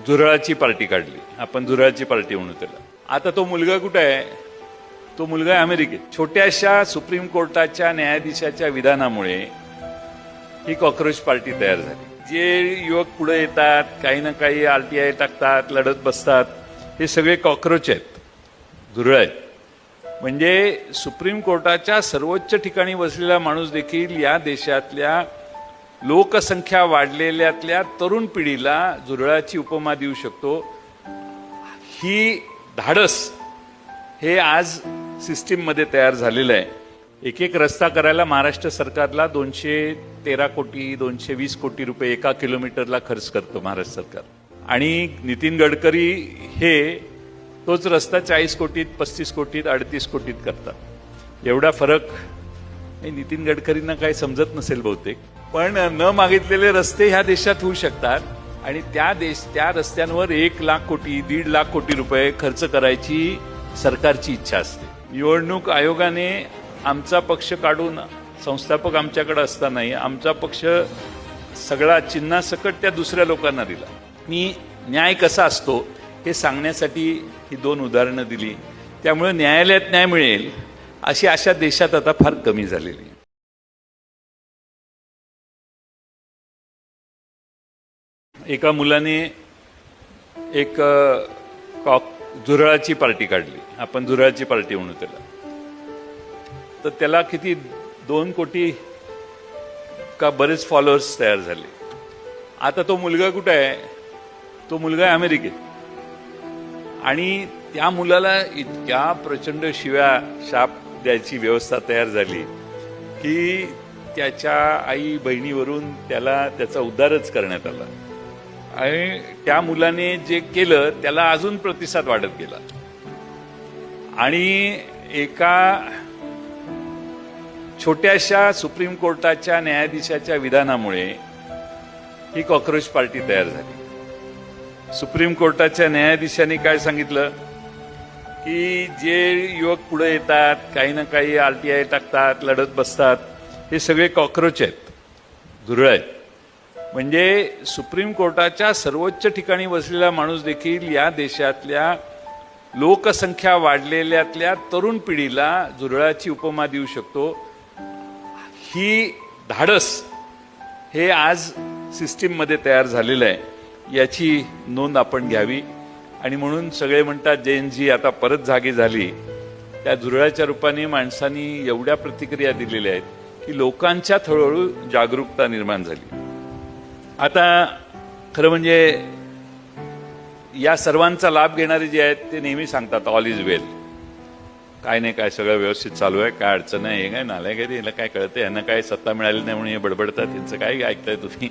झुरळाची party काढली. आपण झुरळाची party म्हणू त्याला. आता तो मुलगा कुठे आहे? तो मुलगा आहे अमेरिकेत. छोट्याशा सुप्रीम कोर्टाच्या न्यायाधीशाच्या विधानामुळे ही कॉक्रोच पार्टी तयार झाली. जे युवक पुढे येतात, काही ना काही RTI टाकतात, लढत बसतात, हे सगळे कॉक्रोच आहेत, झुरळ आहेत. म्हणजे सुप्रीम कोर्टाच्या सर्वोच्च ठिकाणी बसलेला माणूस देखील या देशातल्या लोकसंख्या वाढलेल्यातल्या तरुण पिढीला झुरळाची उपमा देऊ शकतो. ही धाडस हे आज सिस्टीममध्ये तयार झालेलं आहे. एक एक रस्ता करायला महाराष्ट्र सरकारला 213 कोटी 220 कोटी रुपये 1 किलोमीटरला खर्च करतो महाराष्ट्र सरकार. आणि नितीन गडकरी हे तोच रस्ता 40 कोटीत 35 कोटीत 38 कोटीत करतात. एवढा फरक नितीन गडकरींना काही समजत नसेल बहुतेक. पण न मागितलेले रस्ते ह्या देशात होऊ शकतात आणि त्या रस्त्यांवर 1 लाख कोटी 1.5 लाख कोटी रुपये खर्च करायची सरकारची इच्छा असते. निवडणूक आयोगाने आमचा पक्ष काढून, संस्थापक आमच्याकडे असतानाही आमचा पक्ष सगळा चिन्हासकट त्या दुसऱ्या लोकांना दिला. मी न्याय कसा असतो हे सांगण्यासाठी ही 2 उदाहरणं दिली. त्यामुळे न्यायालयात न्याय मिळेल अशी आशा देशात आता फार कमी झालेली आहे. एका मुलाने एक झुरळाची पार्टी काढली. आपण झुरळाची पार्टी म्हणू त्याला. तर त्याला किती 2 कोटी का बरेच फॉलोअर्स तयार झाले. आता तो मुलगा कुठे आहे? तो मुलगा आहे अमेरिकेत. आणि त्या मुलाला इतक्या प्रचंड शिव्या शाप द्यायची व्यवस्था तयार झाली की त्याच्या आई बहिणीवरून त्याचा उद्धारच करण्यात आला. आणि त्या मुलाने जे केलं त्याला अजून प्रतिसाद वाढत गेला. आणि एका छोट्याशा सुप्रीम कोर्टाच्या न्यायाधीशाच्या विधानामुळे ही कॉक्रोच पार्टी तयार झाली. सुप्रीम कोर्टाच्या न्यायाधीशांनी काय सांगितलं की जे युवक पुढे येतात, काही ना काही RTI टाकतात, लढत बसतात, हे सगळे कॉक्रोच आहेत, झुरळ आहेत. म्हणजे सुप्रीम कोर्टाच्या सर्वोच्च ठिकाणी बसलेला माणूस देखील या देशातल्या लोकसंख्या वाढलेल्यातल्या तरुण पिढीला झुरळाची उपमा देऊ शकतो. ही धाडस हे आज सिस्टीममध्ये तयार झालेलं आहे. याची नोंद आपण घ्यावी. आणि म्हणून सगळे म्हणतात जैन जी आता परत जागी झाली. त्या झुरळाच्या रूपाने माणसांनी एवढ्या प्रतिक्रिया दिलेल्या आहेत की लोकांच्यात हळूहळू जागरूकता निर्माण झाली. आता खरं म्हणजे या सर्वांचा लाभ घेणारे जे आहेत ते नेहमी सांगतात ऑल इज वेल, काय नाही, काय सगळं व्यवस्थित चालू आहे, काय अडचण आहे, हे काय नालाय काय, याला काय कळतं, यांना काय सत्ता मिळाली नाही म्हणून हे बडबडतात, यांचं काय ऐकताय तुम्ही.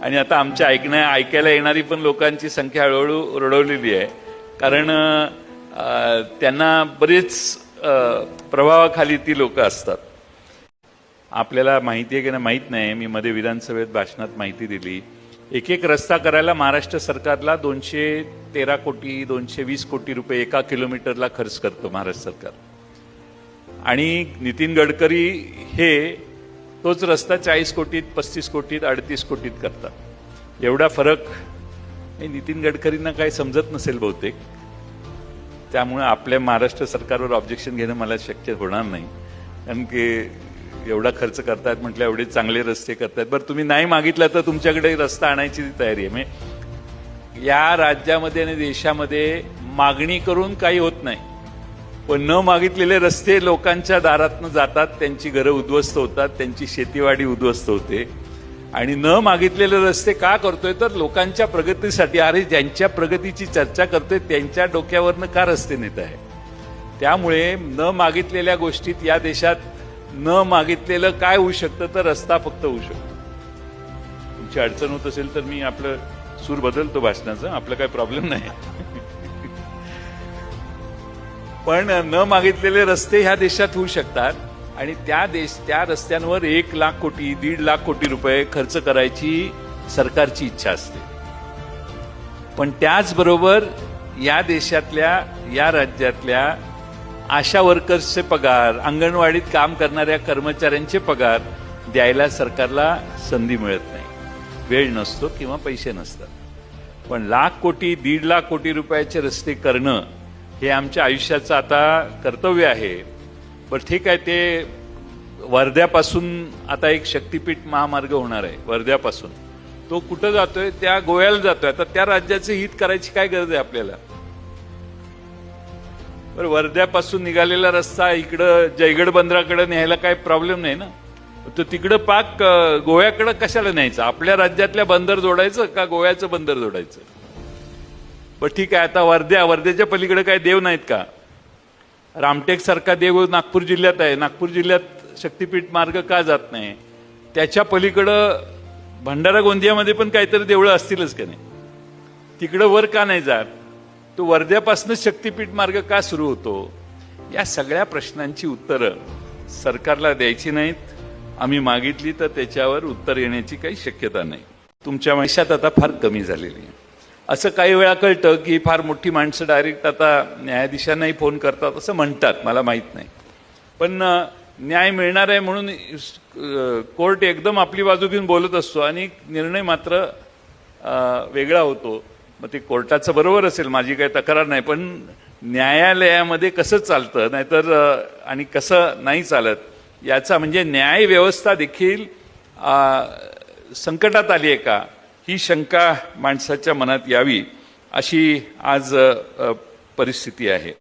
आणि आता आमच्या ऐकायला येणारी पण लोकांची संख्या हळूहळू रडवलेली आहे. कारण त्यांना बरेच प्रभावाखाली ती लोक असतात. आपल्याला माहिती आहे की नाही माहीत नाही, मी मध्ये विधानसभेत भाषणात माहिती दिली. एक एक रस्ता करायला महाराष्ट्र सरकारला 213 कोटी 220 कोटी रुपये 1 किलोमीटरला खर्च करतो महाराष्ट्र सरकार. आणि नितीन गडकरी हे तोच रस्ता 40 कोटीत 35 कोटीत 38 कोटीत करतात. एवढा फरक नितीन गडकरींना काही समजत नसेल बहुतेक. त्यामुळे आपल्या महाराष्ट्र सरकारवर ऑब्जेक्शन घेणं मला शक्य होणार नाही. कारण की एवढा खर्च करतायत म्हटलं, एवढे चांगले रस्ते करतायत. बरं, तुम्ही नाही मागितलं तर तुमच्याकडे रस्ता आणायची तयारी आहे. म्हणजे या राज्यामध्ये आणि देशामध्ये मागणी करून काही होत नाही, पण न मागितलेले रस्ते लोकांच्या दारातनं जातात, त्यांची घरं उद्ध्वस्त होतात, त्यांची शेतीवाडी उद्ध्वस्त होते. आणि न मागितलेले रस्ते का करतोय तर लोकांच्या प्रगतीसाठी. अरे, ज्यांच्या प्रगतीची चर्चा करतोय त्यांच्या डोक्यावरनं का रस्ते नेत आहे? त्यामुळे न मागितलेल्या गोष्टीत या देशात न मागितलेलं काय होऊ शकतं तर रस्ता फक्त होऊ शकतो. तुमची अडचण होत असेल तर मी आपलं सूर बदलतो भाषणाचा, आपलं काही प्रॉब्लेम नाही. पण न मागितलेले रस्ते ह्या देशात होऊ शकतात आणि त्या रस्त्यांवर 1 लाख कोटी 1.5 लाख कोटी रुपये खर्च करायची सरकारची इच्छा असते. पण त्याचबरोबर या देशातल्या, या राज्यातल्या आशा वर्कर्सचे पगार, अंगणवाडीत काम करणाऱ्या कर्मचाऱ्यांचे पगार द्यायला सरकारला संधी मिळत नाही, वेळ नसतो किंवा पैसे नसतात. पण लाख कोटी 1.5 लाख कोटी रुपयाचे रस्ते करणं हे आमच्या आयुष्याचं आता कर्तव्य आहे. पण ठीक आहे, ते वर्ध्यापासून आता एक शक्तीपीठ महामार्ग होणार आहे. वर्ध्यापासून तो कुठं जातोय? त्या गोव्याला जातोय. आता त्या राज्याचं हित करायची काय गरज आहे आपल्याला? बरं, वर्ध्यापासून निघालेला रस्ता इकडं जयगड बंदराकडे न्यायला काय प्रॉब्लेम नाही ना. तो तिकडं पाक गोव्याकडे कशाला न्यायचं? आपल्या राज्यातल्या बंदर जोडायचं का गोव्याचं बंदर जोडायचं? पण ठीक आहे, आता वर्ध्याच्या पलीकडे काय देव नाहीत का? रामटेक सारखा देव नागपूर जिल्ह्यात आहे. नागपूर जिल्ह्यात शक्तीपीठ मार्ग का जात नाही? त्याच्या पलीकडं भंडारा गोंदियामध्ये पण काहीतरी देवळं असतीलच का नाही? तिकडं वर का नाही जात? तो वर्ध्यापासूनच शक्तीपीठ मार्ग का सुरू होतो? या सगळ्या प्रश्नांची उत्तरं सरकारला द्यायची नाहीत. आम्ही मागितली तर त्याच्यावर उत्तर येण्याची काही शक्यता नाही. तुमच्या आयुष्यात आता फार कमी झालेली आहे. असं काही वेळा कळतं की फार मोठी माणसं डायरेक्ट आता न्यायाधीशांनाही फोन करतात असं म्हणतात, मला माहीत नाही. पण न्याय मिळणार आहे म्हणून कोर्ट एकदम आपली बाजू घेऊन बोलत असतो आणि निर्णय मात्र वेगळा होतो. मग ते कोर्टाचं बरोबर असेल, माझी काही तक्रार नाही. पण न्यायालयामध्ये कसं चालतं नाहीतर आणि कसं नाही चालत याचा म्हणजे न्याय व्यवस्था देखील संकटात आली आहे का, ही शंका माणसाच्या मनात यावी अशी आज परिस्थिती आहे.